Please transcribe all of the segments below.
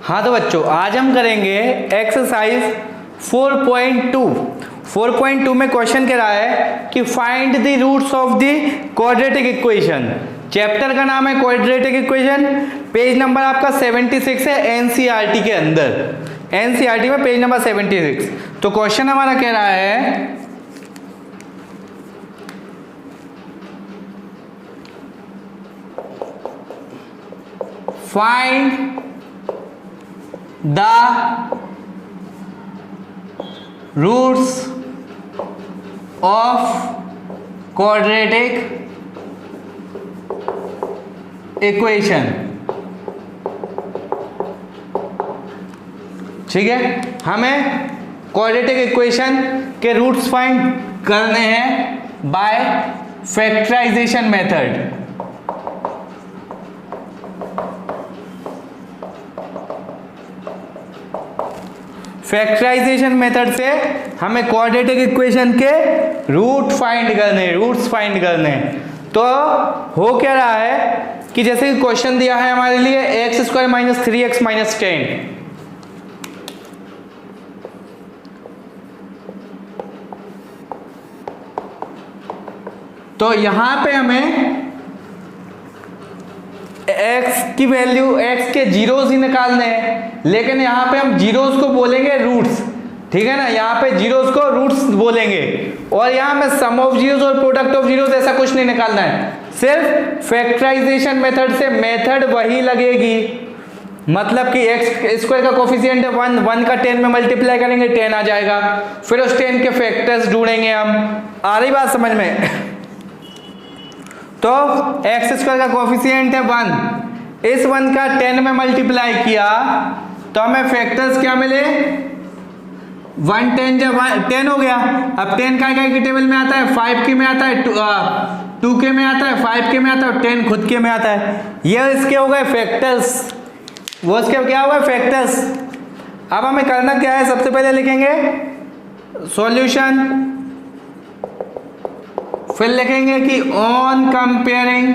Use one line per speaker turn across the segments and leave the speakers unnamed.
हाँ तो बच्चों आज हम करेंगे एक्सरसाइज 4.2। 4.2 में क्वेश्चन कह रहा है कि find the roots of the quadratic equation. Chapter का नाम है क्वाड्रेटिक इक्वेशन। पेज नंबर आपका 76 है एनसीईआरटी के अंदर। एनसीईआरटी में पेज नंबर 76। तो क्वेश्चन हमारा कह रहा है find the roots of quadratic equation। ठीक है, हमें क्वाड्रेटिक इक्वेशन के रूट्स फाइंड करने हैं by factorization method. Factorization method से हमें क्वाड्रेटिक इक्वेशन के रूट्स फाइंड करने। तो हो क्या रहा है कि जैसे कि क्वेश्चन दिया है हमारे लिए x square minus 3x minus 10। तो यहां पे हमें x की वैल्यू x के जीरोस ही निकालने हैं, लेकिन यहाँ पे हम जीरोस को बोलेंगे रूट्स। ठीक है ना, यहाँ पे जीरोस को रूट्स बोलेंगे और यहाँ में सम ऑफ जीरोस और प्रोडक्ट ऑफ जीरोस ऐसा कुछ नहीं निकालना है। सिर्फ फैक्टराइजेशन मेथड से मेथड वही लगेगी, मतलब कि x स्क्वायर का कोफिशिएंट है 1 का 10 में मल्टीप्लाई करेंगे 10 आ जाएगा। फिर उस 10 के फैक्टर्स ढूंढेंगे हम। आ रही बात समझ में? तो एक्स स्क्वायर का कोफिशिएंट है 1, इस 1 का 10 में मल्टीप्लाई किया तो हमें फैक्टर्स क्या मिले, 1 10 जब 10 हो गया। अब 10 का के टेबल में आता है, 5 के में आता है, 2 के में आता है, 5 के में आता है, 10 खुद के में आता है। ये इसके हो गए फैक्टर्स, वो इसके क्या हुआ फैक्टर्स। अब हमें करना क्या है, सबसे पहले लिखेंगे सॉल्यूशन, फिर लिखेंगे कि on comparing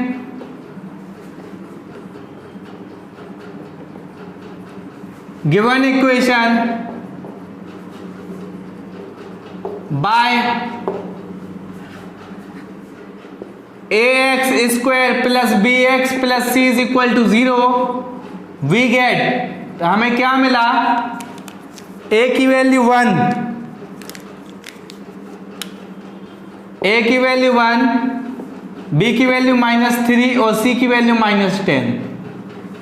given equation by ax square plus bx plus c is equal to 0 we get, हमें क्या मिला, a की वैल्यू 1, a की वैल्यू 1, b की वैल्यू -3 और c की वैल्यू -10।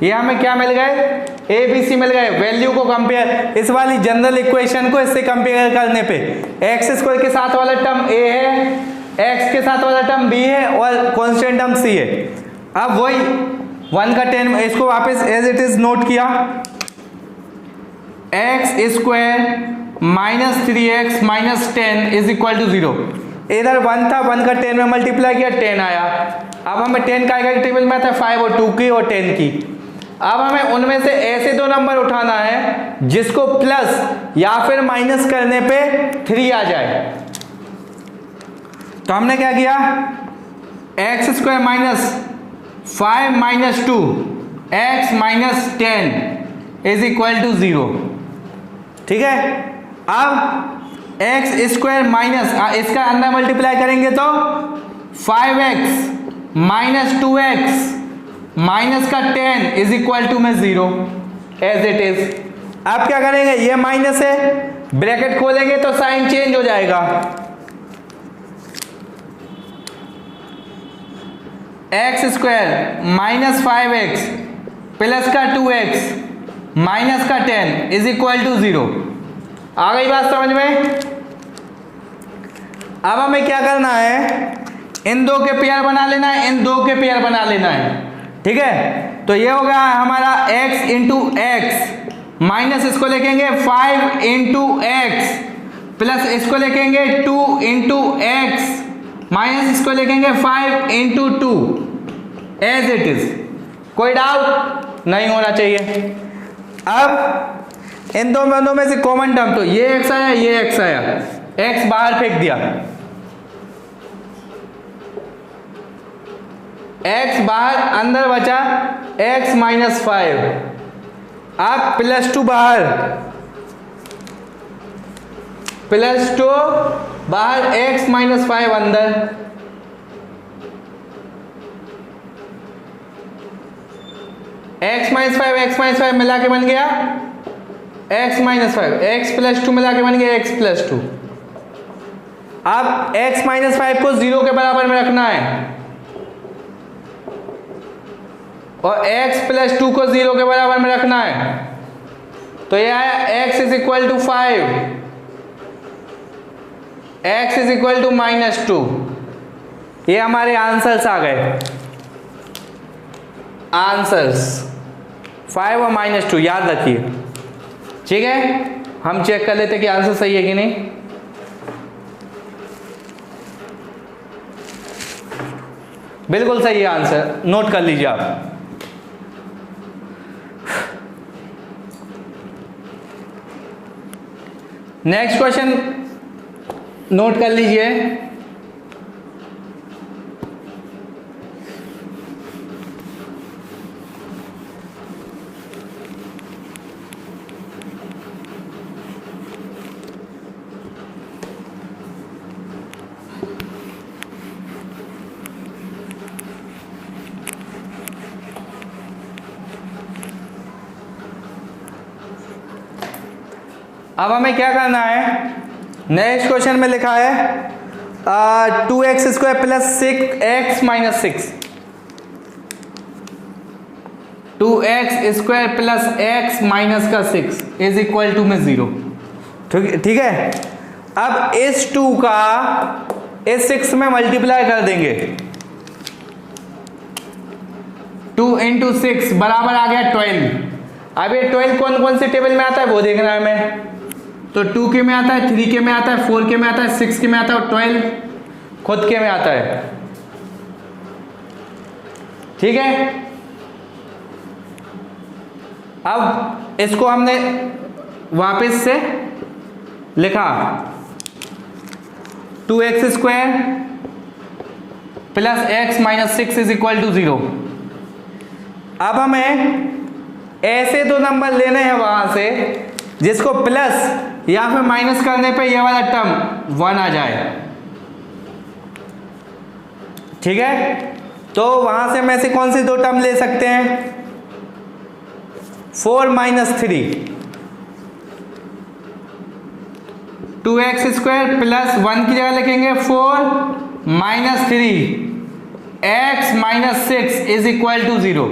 ये हमें क्या मिल गए, a b c मिल गए। वैल्यू को कंपेयर, इस वाली जनरल इक्वेशन को इससे कंपेयर करने पे एक्स स्क्वायर के साथ वाला टर्म a है, x के साथ वाला टर्म b है और कांस्टेंट टर्म c है। अब वही 1 का 10, इसको वापस एज इट इज नोट किया, X square -3x -10 is equal to 0। इधर 1 था, 1 का 10 में मल्टीप्लाई किया 10 आया। अब हमें 10 का टेबल में आता है 5 और 2 की और 10 की। अब हमें उनमें से ऐसे दो नंबर उठाना है जिसको प्लस या फिर माइनस करने पे 3 आ जाए। तो हमने क्या किया, X square -5 -2 x -10 is equal to 0। ठीक है, अब एक्स स्क्वायर माइनस इसका अंदर मल्टीप्लाई करेंगे तो 5x माइनस 2x माइनस का 10 इज इक्वल टू में 0 एज इट इज। अब क्या करेंगे, ये माइनस है, ब्रैकेट खोलेंगे तो साइन चेंज हो जाएगा। एक्स स्क्वायर -5x प्लस का 2x माइनस का 10 इज इक्वल टू 0। आ गई बात समझ में? अब हमें क्या करना है, इन दो के पेयर बना लेना है, इन दो के पेयर बना लेना है। ठीक है, तो ये हो गया हमारा x इंटू एक्स माइनस इसको लिखेंगे 5 इंटू एक्स प्लस इसको लिखेंगे 2 इंटू एक्स माइनस इसको लिखेंगे 5 इंटू 2 एज इट इज। कोई डाउट नहीं होना चाहिए। अब इन दोनों में से कॉमन टर्म, तो ये x आया, ये x आया, x बाहर फेंक दिया, x बाहर, अंदर बचा x -5। अब +2 बाहर, +2 बाहर, x - 5 अंदर, x - 5 मिला के बन गया x - 5, x +2 मिला के बन गया x +2। अब x - 5 को 0 के बराबर में रखना है और x +2 को 0 के बराबर में रखना है, तो ये आया x = 5, x = -2। ये हमारे आंसर्स आ गए, आंसर्स 5 और -2 याद रखिए, ठीक है। हम चेक कर लेते कि आंसर सही है कि नहीं। बिल्कुल सही है आंसर, नोट कर लीजिए आप। नेक्स्ट क्वेश्चन नोट कर लीजिए। अब हमें क्या करना है, नेक्स्ट क्वेश्चन में लिखा है 2x² + 6x - 6, 2x² + x - 6 = में 0, ठीक है। अब इस 2 का इस 6 में मल्टीप्लाई कर देंगे, 2 × 6 बराबर आ गया 12। अब ये 12 कौन कौन से टेबल में आता है वो देखना है हमें, तो 2 के में आता है, 3 के में आता है, 4 के में आता है, 6 के में आता है और 12 खुद के में आता है, ठीक है। अब इसको हमने वापस से लिखा 2x² + x - 6 = 0। अब हमें ऐसे दो नंबर लेने हैं वहां से जिसको प्लस या फिर माइनस करने पे ये वाला टर्म 1 आ जाए, ठीक है। तो वहां से मैं से कौन से दो टर्म ले सकते हैं, 4 - 3, 2x² + 1 की जगह लिखेंगे 4 - 3 x - 6 = 0।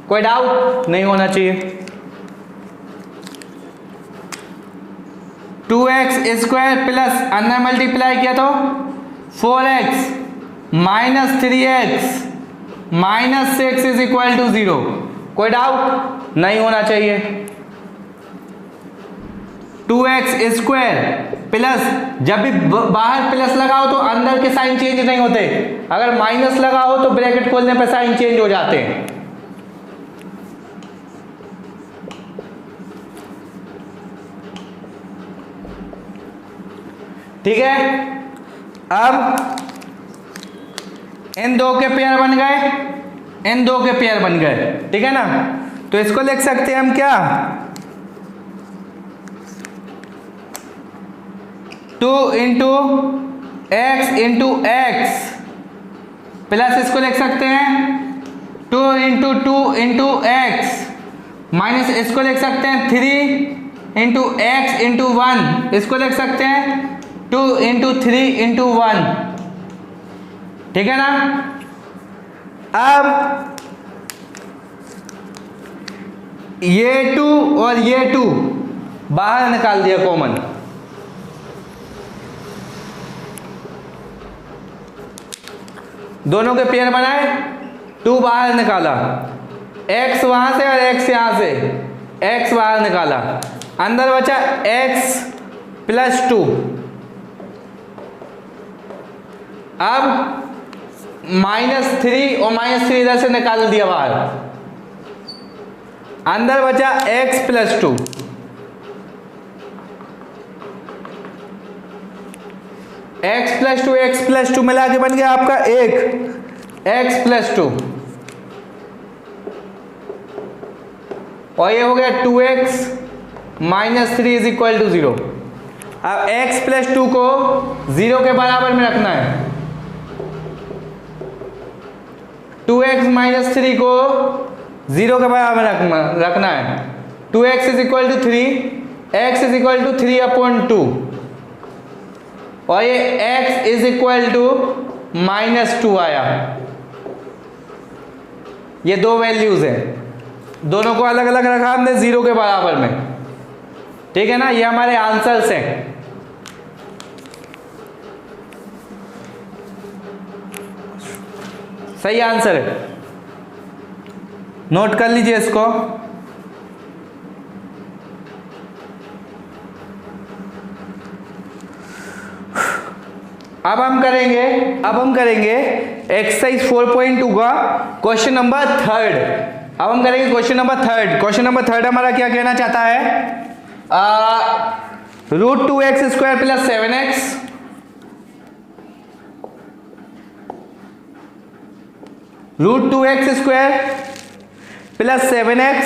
कोई डाउट नहीं होना चाहिए। 2x² प्लस अंदर मल्टीप्लाई किया तो 4x - 3x - 6 = 0। कोई डाउट नहीं होना चाहिए। 2x² प्लस, जब भी बाहर प्लस लगाओ तो अंदर के साइन चेंज नहीं होते, अगर माइनस लगाओ तो ब्रैकेट खोलने पर साइन चेंज हो जाते हैं, ठीक है। अब इन दो के पेयर बन गए, इन दो के पेयर बन गए, ठीक है ना। तो इसको लिख सकते हैं हम क्या, 2 × x × x प्लस इसको लिख सकते हैं 2 × 2 × x माइनस इसको लिख सकते हैं 3 × x × 1, इसको लिख सकते हैं 2 × 3 × 1, ठीक है ना। अब ये 2 और ये 2 बाहर निकाल दिया कॉमन, दोनों के पेयर बनाए, 2 बाहर निकाला, x वहां से और x यहां से, x बाहर निकाला, अंदर बचा x + 2। अब -3 और -3 इधर से निकाल दिया बाहर, अंदर बचा x + 2। x + 2 मिला के बन गया आपका 1 x + 2 और ये हो गया 2x minus 3 is equal to 0। अब x प्लस 2 को 0 के बराबर में रखना है, 2x माइनस 3 को 0 के बराबर रखना है। 2x is equal to 3, x is equal to 3/2 और ये x इज इक्वल टू -2 आया। ये दो वैल्यूज हैं, दोनों को अलग अलग रखा हमने 0 के बराबर में, ठीक है ना। ये हमारे आंसर्स हैं। सही आंसर है, नोट कर लीजिए इसको। अब हम करेंगे एक्सरसाइज 4.2 का क्वेश्चन नंबर 3। अब हम करेंगे क्वेश्चन नंबर 3। क्वेश्चन नंबर 3 हमारा क्या कहना चाहता है, √2x² plus 7x √2x² plus 7x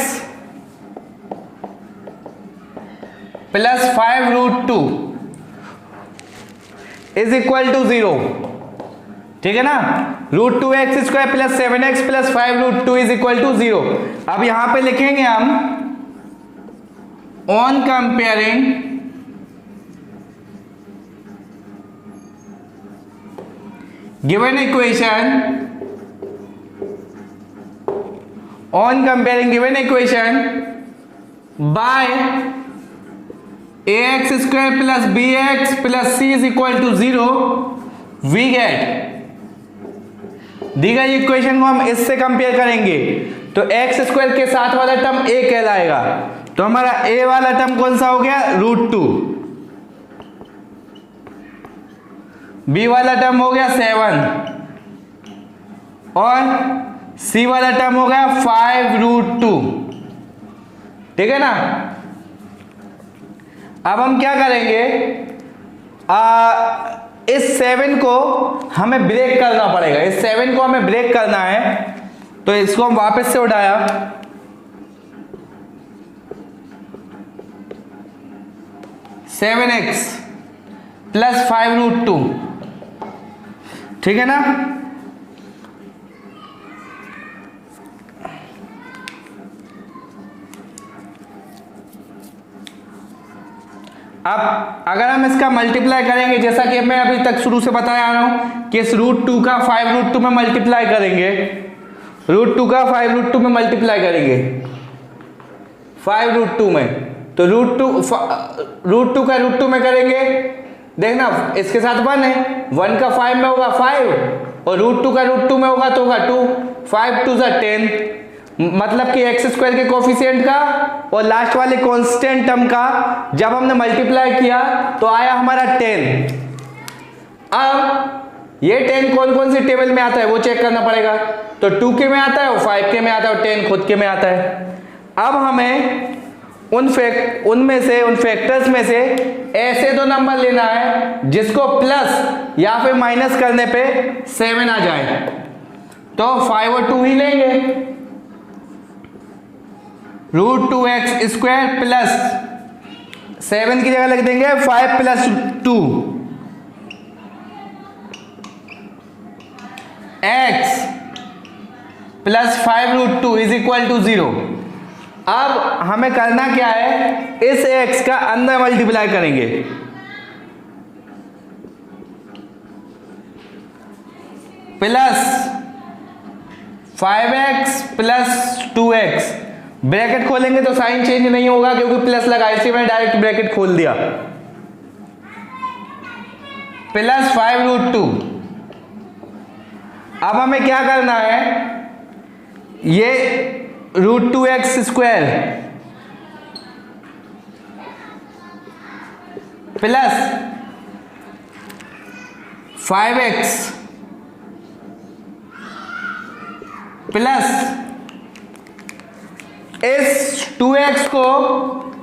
plus 5√2 is equal to 0, ठीक है ना। √2x² plus 7x plus 5√2 is equal to 0। अब यहां पे लिखेंगे हम on comparing given equation by ax² plus bx plus c is equal to 0 we get, दी गई इक्वेशन को हम इससे कंपेयर करेंगे तो x² के साथ वाला टर्म a कहलाएगा, तो हमारा a वाला टर्म कौन सा हो गया, √2, b वाला टर्म हो गया 7 और c वाला टर्म हो गया 5√2, ठीक है ना। अब हम क्या करेंगे, इस 7 को हमें ब्रेक करना पड़ेगा, इस 7 को हमें ब्रेक करना है, तो इसको हम वापस से उठाया, (7x प्लस 5√2), ठीक है ना। अब अगर हम इसका मल्टीप्लाई करेंगे, जैसा कि मैं अभी तक शुरू से बताया रहा हूं कि इस √2 का 5√2 में मल्टीप्लाई करेंगे, √2 का 5√2 में मल्टीप्लाई करेंगे 5√2 में, तो √2 का √2 में करेंगे, देखना इसके साथ 1 है, 1 का 5 में होगा 5 और √2 का √2 में होगा तो होगा 2, 5 2 = 10, मतलब कि x² के कोफिशिएंट का और लास्ट वाले कांस्टेंट टर्म का जब हमने मल्टीप्लाई किया तो आया हमारा 10। अब ये 10 कौन कौन सी टेबल में आता है वो चेक करना पड़ेगा, तो 2 के में आता है और 5 के में आता है और 10 खुद के में आता है। अब हमें उन फैक्टर्स में से ऐसे दो नंबर लेना है जिसको प्लस या फिर माइनस करने पे 7 आ जाए, तो 5 और 2 ही लेंगे। √2x² प्लस 7 की जगह लिख देंगे 5 + 2 x plus 5√2 is equal to 0। अब हमें करना क्या है, इस x का अंदर मल्टीप्लाई करेंगे, plus 5x plus 2x, bracket खोलेंगे तो साइन चेंज नहीं होगा क्योंकि प्लस लगा, इसलिए मैंने डायरेक्ट ब्रैकेट खोल दिया, प्लस 5√2। अब हमें क्या करना है, ये √2x² प्लस 5x प्लस इस 2x को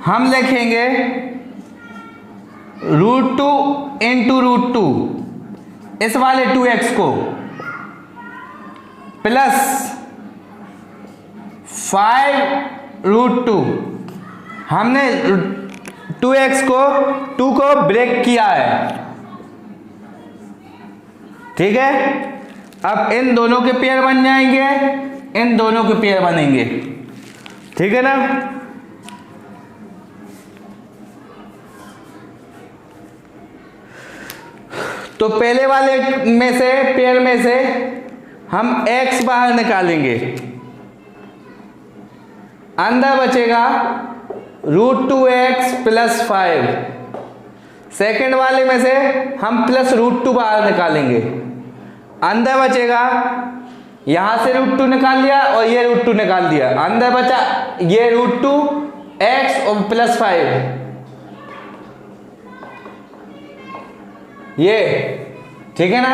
हम लिखेंगे √2 × √2, इस वाले 2x को प्लस 5 √2। हमने 2x को 2 को ब्रेक किया है, ठीक है। अब इन दोनों के पेयर बन जाएंगे, इन दोनों के पेयर बनेंगे, ठीक है ना। तो पहले वाले में से, पेयर में से हम x बाहर निकालेंगे, अंदर बचेगा √2x + 5। सेकेंड वाले में से हम +√2 बाहर निकालेंगे, अंदर बचेगा, यहां से √2 निकाल लिया और ये √2 निकाल दिया, अंदर बचा ये √2x और +5, ये, ठीक है ना,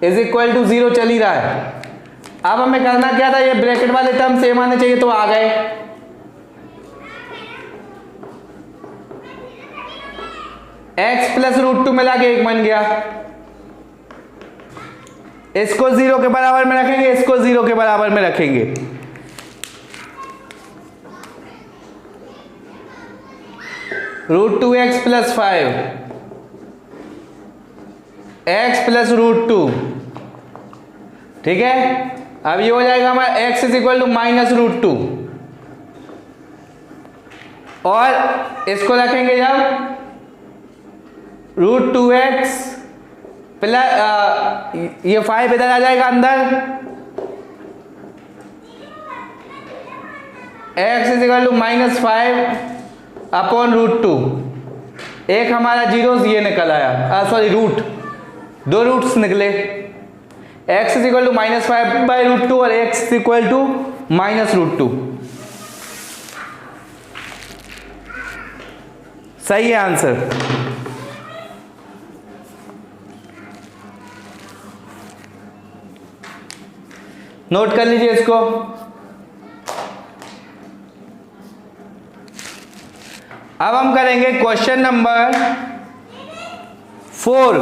= 0 चल ही रहा है। अब हमें करना क्या था, ये ब्रैकेट वाले टर्म सेम आने चाहिए, तो आ गए। x + √2 मिला के 1 बन गया। इसको 0 के बराबर में रखेंगे, इसको 0 के बराबर में रखेंगे। √2x + 5, x + √2, ठीक है। अब ये हो जाएगा हमारा x = -√2, और इसको रखेंगे जब √2x प्लस ये 5 इधर आ जाएगा अंदर, x = -5/√2। एक हमारा जीरोस ये निकल आया, सॉरी रूट, 2 रूट्स निकले, x = -5/√2 और x = -√2। सही है आंसर। नोट कर लीजिए इसको। अब हम करेंगे क्वेश्चन नंबर 4।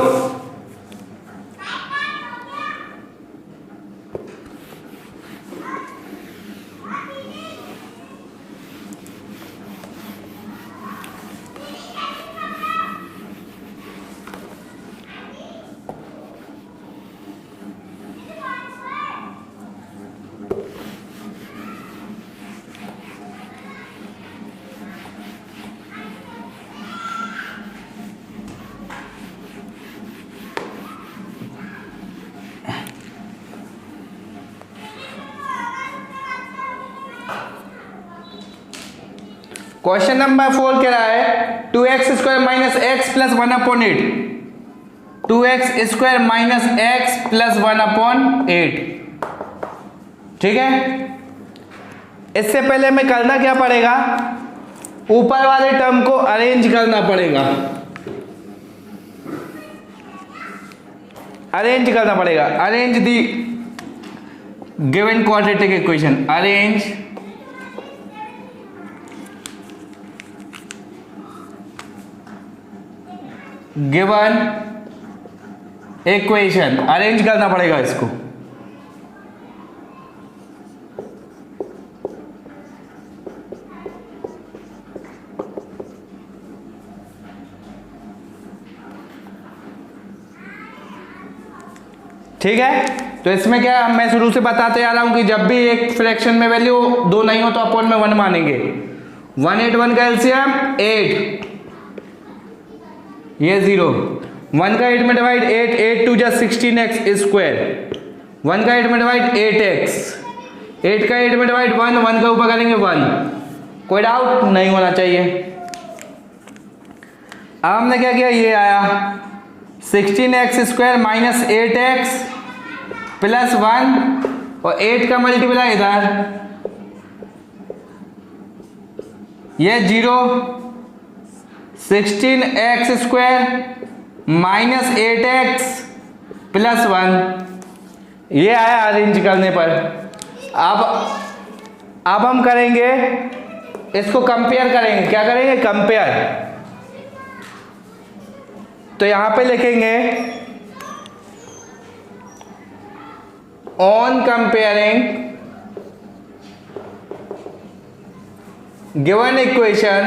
क्वेश्चन नंबर 4 कह रहा है 2x² - x + 1/8, 2x² - x + 1/8, ठीक है। इससे पहले हमें करना क्या पड़ेगा, ऊपर वाले टर्म को अरेंज करना पड़ेगा, arrange the given quadratic equation, arrange given equation, arrange करना पड़ेगा इसको। ठीक है, तो इसमें क्या, मैं शुरू से बताते आ रहा हूं कि जब भी एक फ्रैक्शन में वैल्यू 2 नहीं हो तो अपॉन में 1 मानेंगे। 1 8 1 का एलसीएम 8, ये 0, 1 का 8 में डिवाइड 8, 8 2 जा 16x², 1 का 8 में डिवाइड 8x, 8 का 8 में डिवाइड 1, 1 का ऊपर करेंगे 1। कोई डाउट नहीं होना चाहिए। अब हमने क्या किया, ये आया 16x² - 8x + 1 और 8 का मल्टीप्लाई इधर, ये 0, 16x² - 8x + 1, ये आया अरेंज करने पर। अब हम करेंगे इसको, कंपेयर करेंगे। क्या करेंगे, कंपेयर। तो यहां पे लिखेंगे on comparing given equation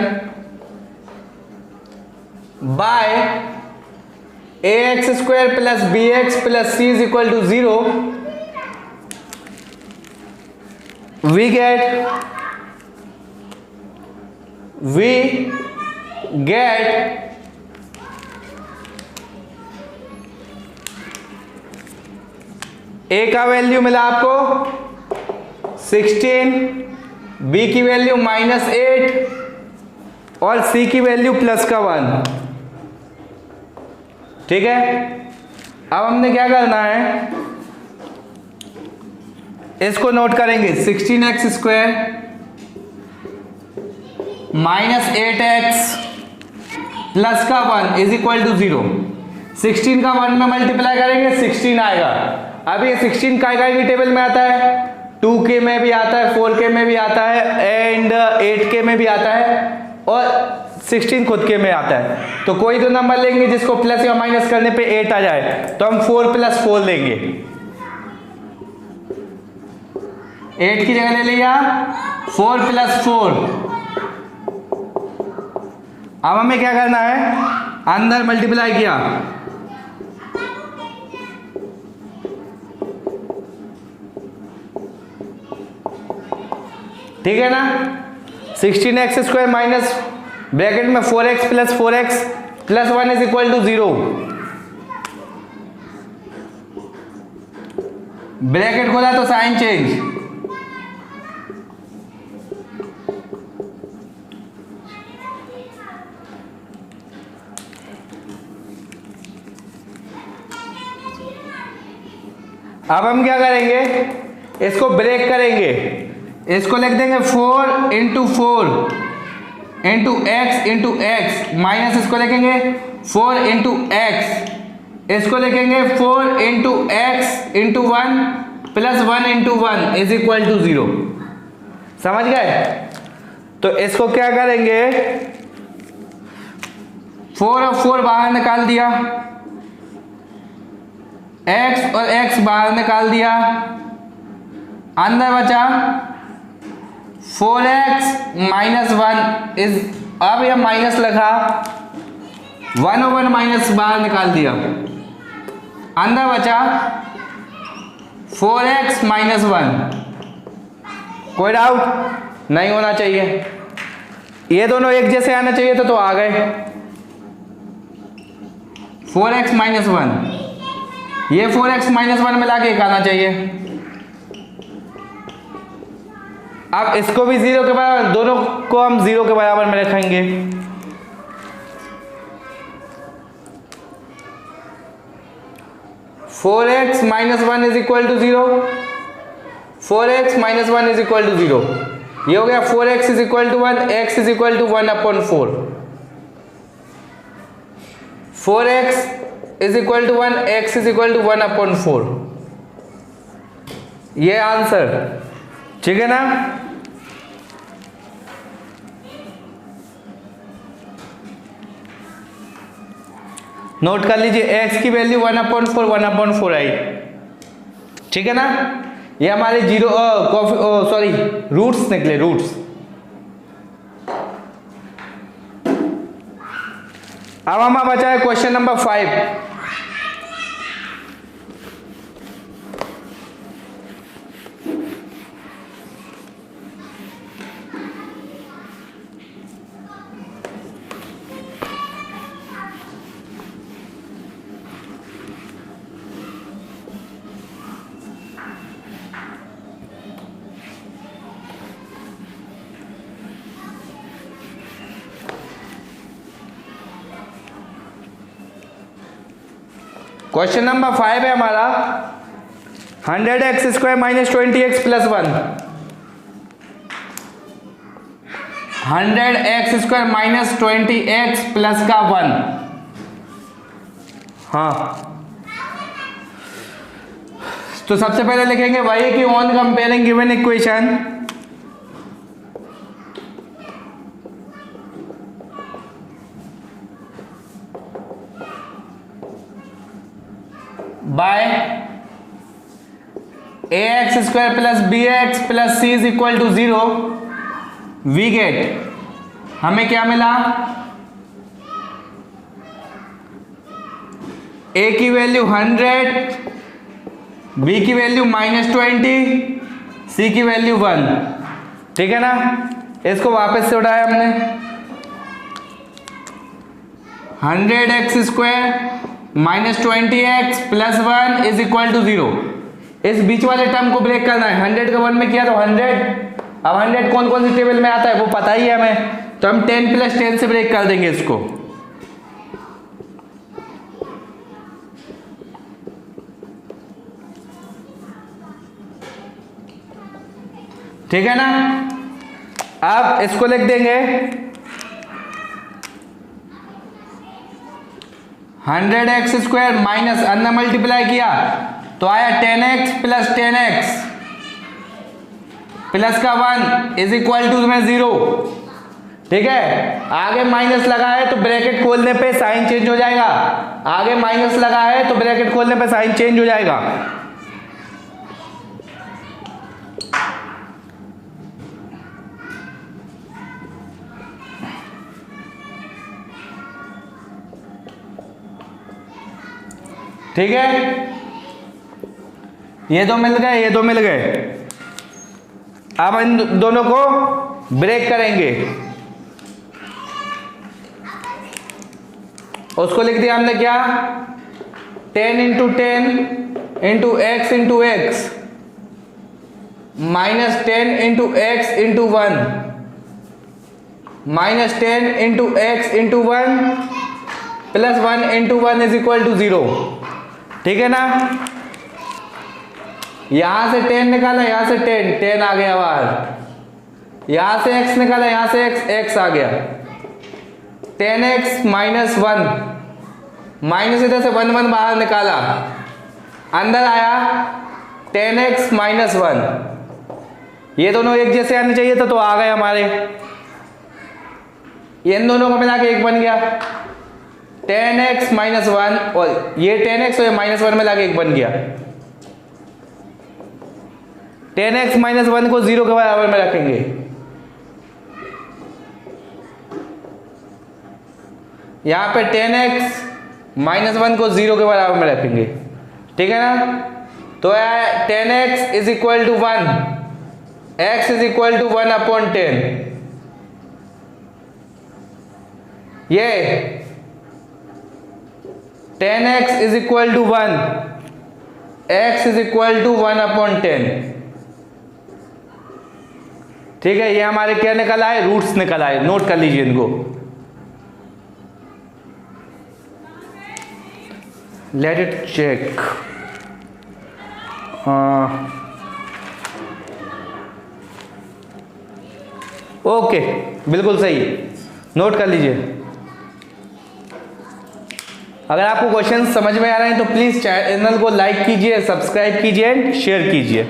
by ax² plus bx plus c is equal to 0, we get a का वैल्यू मिला आपको 16, b की वैल्यू -8 और c की वैल्यू +1। ठीक है, अब हमने क्या करना है, इसको नोट करेंगे। 16x² -8x +1 is equal to 0। 16 का 1 में मल्टीप्लाई करेंगे 16 आएगा। अब ये 16 काय की टेबल में आता है, 2k में भी आता है, 4k में भी आता है एंड 8k में भी आता है और 16 खुद के में आता है। तो कोई तो नंबर लेंगे जिसको प्लस या माइनस करने पे 8 आ जाए, तो हम 4 + 4 लेंगे। 8 की जगह ले लिया 4 + 4। अब हमें क्या करना है, अंदर मल्टीप्लाई किया, ठीक है ना। 16x² माइनस ब्रैकेट में 4x + 4x + 1 is equal to 0। Bracket खोला तो साइन चेंज, अब हम क्या करेंगे, इसको ब्रेक करेंगे। इसको लिख देंगे 4 × 4 × x × x माइनस इसको लिखेंगे 4 × x, इसको लिखेंगे 4 × x × 1 + 1 × 1 इज इक्वल टू 0। समझ गए। तो इसको क्या करेंगे, 4 और 4 बाहर निकाल दिया, x और x बाहर निकाल दिया, अंदर बचा 4x - 1 इज, अब यह माइनस लगा, 1 और 1 माइनस बाहर निकाल दिया, अंदर बचा 4x - 1। कोई डाउट नहीं होना चाहिए, ये दोनों एक जैसे आना चाहिए तो आ गए। 4x - 1, ये 4x - 1 मिला के एक आना चाहिए। अब इसको भी 0 के बराबर, दोनों को हम 0 के बराबर में रखेंगे। (4x - 1 is equal to 0), 4x - 1 is equal to 0। ये हो गया 4x is equal to 1, x is equal to 1/4। 4x is equal to 1, x is equal to 1/4। ये आंसर, ठीक है ना। नोट कर लीजिए, x की वैल्यू 1/4 आई, ठीक है ना। ये हमारे रूट्स निकले, रूट्स। अब हमारा बचा है क्वेश्चन नंबर 5। क्वेश्चन नंबर 5 है हमारा 100x² - 20x + 1। 100x² - 20x + 1। हाँ, तो सबसे पहले लिखेंगे y की on comparing given equation by ax² + bx + c is equal to 0, we get, हमें क्या मिला, ए की वैल्यू 100, बी की वैल्यू -20, सी की वैल्यू 1। ठीक है ना, इसको वापस से उठाया हमने, 100x² -20x + 1 = 0। इस बीच वाले टर्म को ब्रेक करना है। 100 का 1 में किया तो 100, अब 100 कौन कौन सी टेबल में आता है वो पता ही है हमें, तो हम 10 + 10 से ब्रेक कर देंगे इसको। ठीक है ना, अब इसको लिख देंगे 100x² माइनस अंदर मल्टीप्लाई किया तो आया 10x + 10x प्लस का 1 = 0। ठीक है, आगे माइनस लगा है तो ब्रैकेट खोलने पे साइन चेंज हो जाएगा, आगे माइनस लगा है तो ब्रैकेट खोलने पे साइन चेंज हो जाएगा। ठीक है, ये तो मिल गए, ये तो मिल गए। अब इन दोनों को ब्रेक करेंगे, उसको लिख दिया हमने क्या, 10 × 10 × x × x -10 × x × 1 -10 × x × 1 + 1 × 1 = 0। ठीक है ना, यहां से 10 निकाला, यहां से 10 आ गया बाहर, यहां से x निकाला, यहां से x आ गया, 10x - 1 माइनस इधर से 1 1 बाहर निकाला, अंदर आया 10x - 1। ये दोनों एक जैसे आने चाहिए था तो आ गए हमारे, इन दोनों को मिला के एक बन गया, 10x - 1 और ये 10x और ये -1 मिला के एक बन गया। 10x - 1 को 0 के बराबर में रखेंगे, यहां पे 10x - 1 को 0 के बराबर में रखेंगे। ठीक है ना, तो 10x = 1, x = 1/10, ये 10x = 1, x = 1/10। ठीक है, ये हमारे क्या निकल आए, रूट्स निकल आए, नोट कर लीजिए इनको। लेट इट चेक, ओके बिल्कुल सही, नोट कर लीजिए। अगर आपको क्वेश्चन समझ में आ रहे हैं तो प्लीज चैनल को लाइक कीजिए, सब्सक्राइब कीजिए एंड शेयर कीजिए।